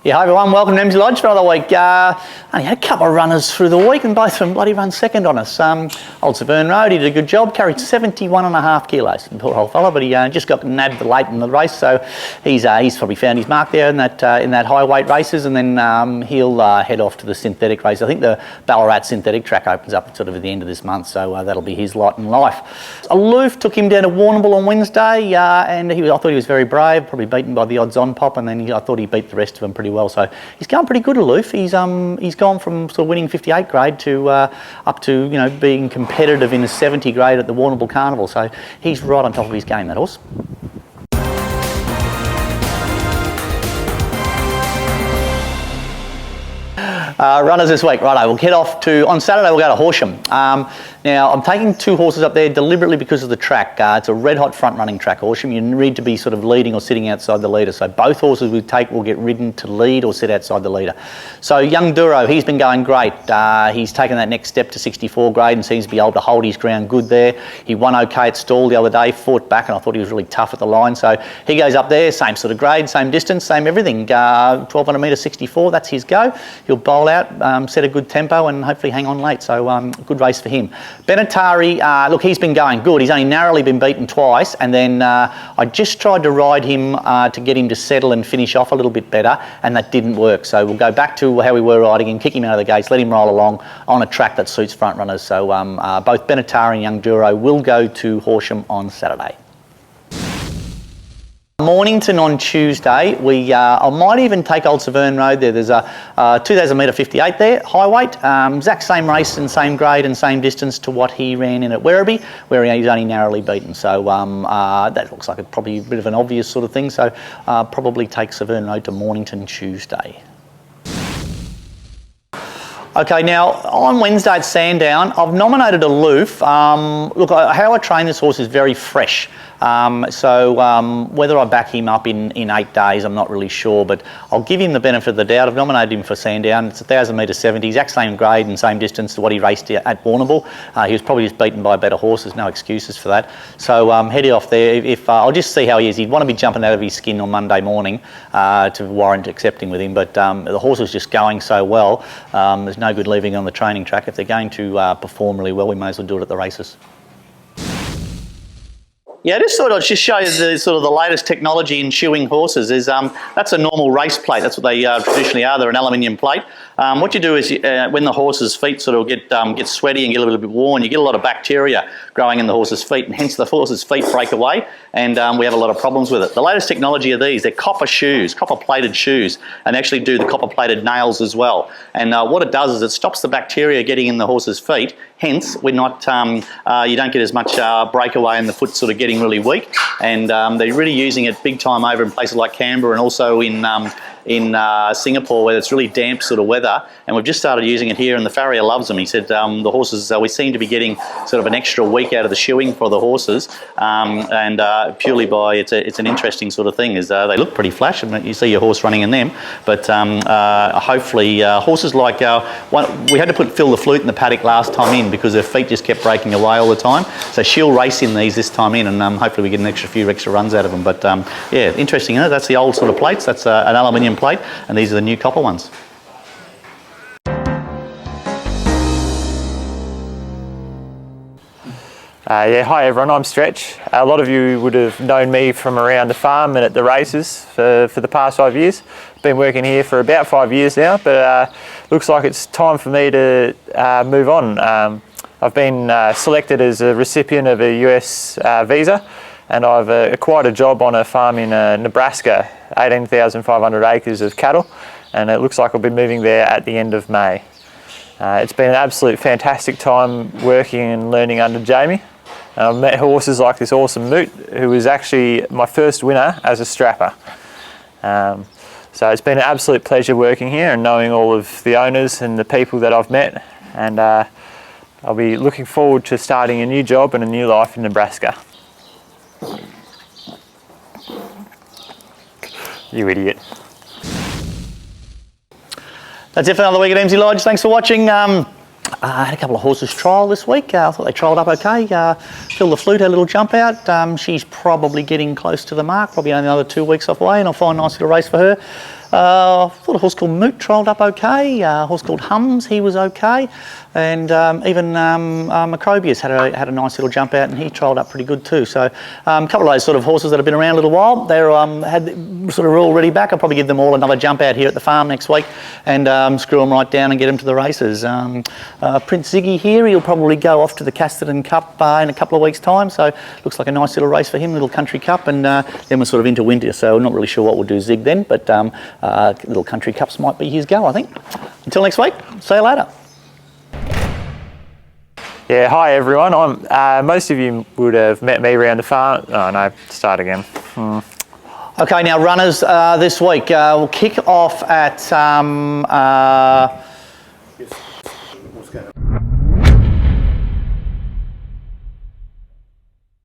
Yeah, hi everyone, welcome to Emsley Lodge for another week. Only had a couple of runners through the week and both of them bloody run second on us. Old SEVERN ROAD, he did a good job, carried 71.5 kilos, poor old fella, but he just got nabbed late in the race, so he's probably found his mark there in that high weight races, and then he'll head off to the synthetic race. I think the Ballarat synthetic track opens up sort of at the end of this month, so that'll be his lot in life. Aluf took him down to Warrnambool on Wednesday, and I thought he was very brave, probably beaten by the odds-on pop, and then I thought he beat the rest of them pretty well. So he's going pretty good, Aluf. He's gone from sort of winning 58 grade to up to being competitive in the 70 grade at the Warrnambool Carnival. So he's right on top of his game, that horse. Runners this week, righto, we'll head off to, on Saturday we'll go to Horsham. Now I'm taking two horses up there deliberately because of the track. It's a red hot front running track, Horsham. You need to be sort of leading or sitting outside the leader. So both horses we take will get ridden to lead or sit outside the leader. So Young Douro, he's been going great. He's taken that next step to 64 grade and seems to be able to hold his ground good there. He won okay at stall the other day, fought back, and I thought he was really tough at the line. So he goes up there, same sort of grade, same distance, same everything. 1200 metre 64, that's his go. He'll bowl out, set a good tempo and hopefully hang on late. So good race for him. BENATARI, look, he's been going good. He's only narrowly been beaten twice, and then I just tried to ride him to get him to settle and finish off a little bit better, and that didn't work. So we'll go back to how we were riding him, kick him out of the gates, let him roll along on a track that suits front runners. So both BENATARI and Young Douro will go to Horsham on Saturday. Mornington on Tuesday, I might even take Old SEVERN ROAD there. There's a 2,000 metre 58 there, high weight, exact same race and same grade and same distance to what he ran in at Werribee, where he's only narrowly beaten. So that looks like probably a bit of an obvious sort of thing. So probably take SEVERN ROAD to Mornington Tuesday. Okay, now on Wednesday at Sandown, I've nominated Aluf. Look, how I train this horse is very fresh. So whether I back him up in 8 days, I'm not really sure, but I'll give him the benefit of the doubt. I've nominated him for Sandown. It's 1,000 metre 70, exact same grade and same distance to what he raced at Warrnambool. He was probably just beaten by a better horse. There's no excuses for that. So heading off there, if I'll just see how he is. He'd want to be jumping out of his skin on Monday morning to warrant accepting with him, but the horse was just going so well. There's no good leaving on the training track. If they're going to perform really well, we may as well do it at the races. Yeah, I just thought I'd just show you the latest technology in shoeing horses. That's a normal race plate. That's what they traditionally are. They're an aluminium plate. What you do is when the horse's feet sort of get sweaty and get a little bit worn, you get a lot of bacteria growing in the horse's feet, and hence the horse's feet break away, and we have a lot of problems with it. The latest technology of these, they're copper shoes, copper-plated shoes, and actually do the copper-plated nails as well. And what it does is it stops the bacteria getting in the horse's feet. Hence, we're not you don't get as much breakaway and the foot sort of getting really weak. And they're really using it big time over in places like Canberra and also in Singapore, where it's really damp sort of weather, and we've just started using it here, and the farrier loves them. He said the horses, we seem to be getting sort of an extra week out of the shoeing for the horses, and purely by, it's an interesting sort of thing, is they look pretty flash, and you see your horse running in them, but hopefully horses like, we had to fill the flute in the paddock last time in because their feet just kept breaking away all the time, so she'll race in these this time in, and hopefully we get an few extra runs out of them. But yeah, interesting, isn't it? That's the old sort of plates. That's an aluminium plate, and these are the new copper ones. Yeah, hi everyone, I'm Stretch. A lot of you would have known me from around the farm and at the races for the past 5 years. Been working here for about 5 years now, but looks like it's time for me to move on. I've been selected as a recipient of a US visa, and I've acquired a job on a farm in Nebraska, 18,500 acres of cattle, and it looks like I'll be moving there at the end of May. It's been an absolute fantastic time working and learning under Jamie. I've met horses like this awesome Moot, who was actually my first winner as a strapper. So it's been an absolute pleasure working here and knowing all of the owners and the people that I've met, and I'll be looking forward to starting a new job and a new life in Nebraska. You idiot. That's it for another week at Emsley Lodge. Thanks for watching. I had a couple of horses trial this week. I thought they trialled up okay. Phil the Flute had a little jump out. She's probably getting close to the mark, probably only another 2 weeks off away, and I'll find a nice little race for her. thought a horse called Moot trialled up okay. A horse called Hums, he was okay. And even Macrobius had a nice little jump out, and he trialled up pretty good too. So a couple of those sort of horses that have been around a little while, they're sort of all ready back. I'll probably give them all another jump out here at the farm next week and screw them right down and get them to the races. Prince Ziggy here, he'll probably go off to the Casterton Cup in a couple of weeks' time. So looks like a nice little race for him, little country cup, and then we're sort of into winter, so we're not really sure what we'll do Zig then, but little country cups might be his go, I think. Until next week, see you later. Yeah, hi everyone. Most of you would have met me around the farm. Oh no, start again. Okay, now runners this week. We'll kick off at...